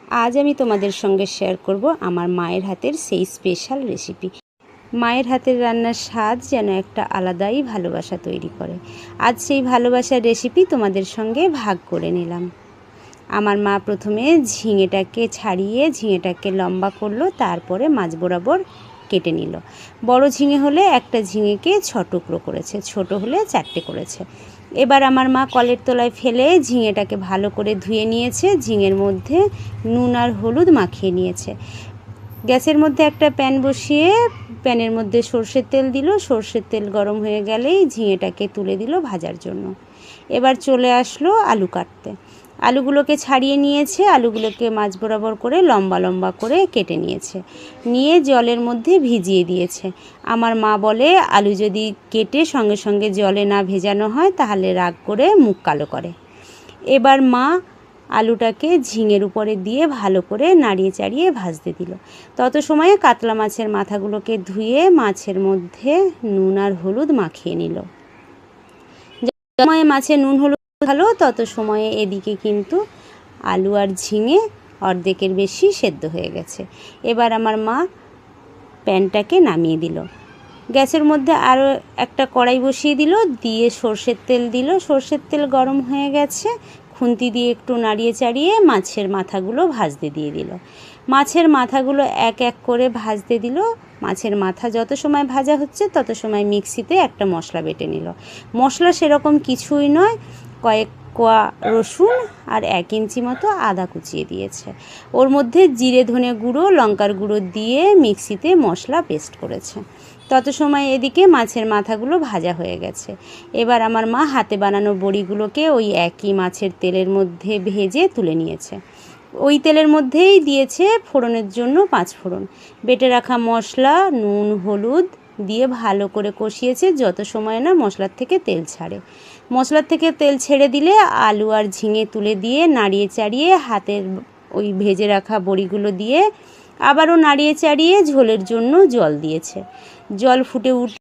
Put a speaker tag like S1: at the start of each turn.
S1: আজ আমি তোমাদের সঙ্গে শেয়ার করব আমার মায়ের হাতের সেই স্পেশাল রেসিপি। মায়ের হাতের রান্নার স্বাদ যেন একটা আলাদাই ভালোবাসা তৈরি করে। আজ সেই ভালোবাসার রেসিপি তোমাদের সঙ্গে ভাগ করে নিলাম। আমার মা প্রথমে ঝিঙেটাকে ছাড়িয়ে ঝিঙেটাকে লম্বা করলো, তারপরে মাঝ বরাবর কেটে নিল। বড় ঝিঙে হলে একটা ঝিঙেকে 6 টুকরো করেছে, ছোট হলে 4টে করেছে। এবার আমার মা কলের তলায় ফেলে ঝিঙেটাকে ভালো করে ধুয়ে নিয়েছে। ঝিঙের মধ্যে নুন আর হলুদ মাখিয়ে নিয়েছে। গ্যাসের মধ্যে একটা প্যান বসিয়ে প্যানের মধ্যে সর্ষের তেল দিল। সর্ষের তেল গরম হয়ে গেলেই ঝিঙেটাকে তুলে দিল ভাজার জন্য। এবার চলে আসলো আলু কাটতে। আলুগুলোকে ছাড়িয়ে নিয়েছে, আলুগুলোকে মাঝ বরাবর করে লম্বা লম্বা করে কেটে নিয়েছে, নিয়ে জলের মধ্যে ভিজিয়ে দিয়েছে। আমার মা বলে আলু যদি কেটে সঙ্গে সঙ্গে জলে না ভেজানো হয় তাহলে রাগ করে মুখ কালো করে। এবার মা আলুটাকে ঝিঙের উপরে দিয়ে ভালো করে নাড়িয়ে চাড়িয়ে ভাজতে দিল। তত সময়ে কাতলা মাছের মাথাগুলোকে ধুয়ে মাছের মধ্যে নুন আর হলুদ মাখিয়ে নিল। যত সময়ে মাছে নুন হলুদ ভালো, তত সময়ে এদিকে কিন্তু আলু আর ঝিঙে অর্ধেকের বেশি সেদ্ধ হয়ে গেছে। এবার আমার মা প্যানটাকে নামিয়ে দিল। গ্যাসের মধ্যে আরও একটা কড়াই বসিয়ে দিল, দিয়ে সর্ষের তেল দিল। সর্ষের তেল গরম হয়ে গেছে, খুন্তি দিয়ে একটু নাড়িয়ে চাড়িয়ে মাছের মাথাগুলো ভাজতে দিয়ে দিল। মাছের মাথাগুলো এক এক করে ভাজতে দিল। মাছের মাথা যত সময় ভাজা হচ্ছে তত সময় মিক্সিতে একটা মশলা বেটে নিল। মশলা সেরকম কিছুই নয়, কয়েক কোয়া রসুন আর 1 ইঞ্চি মতো আদা কুচিয়ে দিয়েছে। ওর মধ্যে জিরে ধনে গুঁড়ো লঙ্কার গুঁড়ো দিয়ে মিক্সিতে মশলা পেস্ট করেছে। তত সময় এদিকে মাছের মাথাগুলো ভাজা হয়ে গেছে। এবার আমার মা হাতে বানানো বড়িগুলোকে ওই একই মাছের তেলের মধ্যে ভেজে তুলে নিয়েছে। ওই তেলের মধ্যেই দিয়েছে ফোড়নের জন্য 5 ফোড়ন। বেটে রাখা মশলা, নুন হলুদ দিয়ে ভালো করে কষিয়েছে যত সময় না মশলার থেকে তেল ছাড়ে। মশলার থেকে তেল ছেড়ে দিলে আলু আর ঝিঙে তুলে দিয়ে নাড়িয়ে চাড়িয়ে হাতের ওই ভেজে রাখা বড়িগুলো দিয়ে আবারও নাড়িয়ে চাড়িয়ে ঝোলের জন্য জল দিয়েছে। জল ফুটে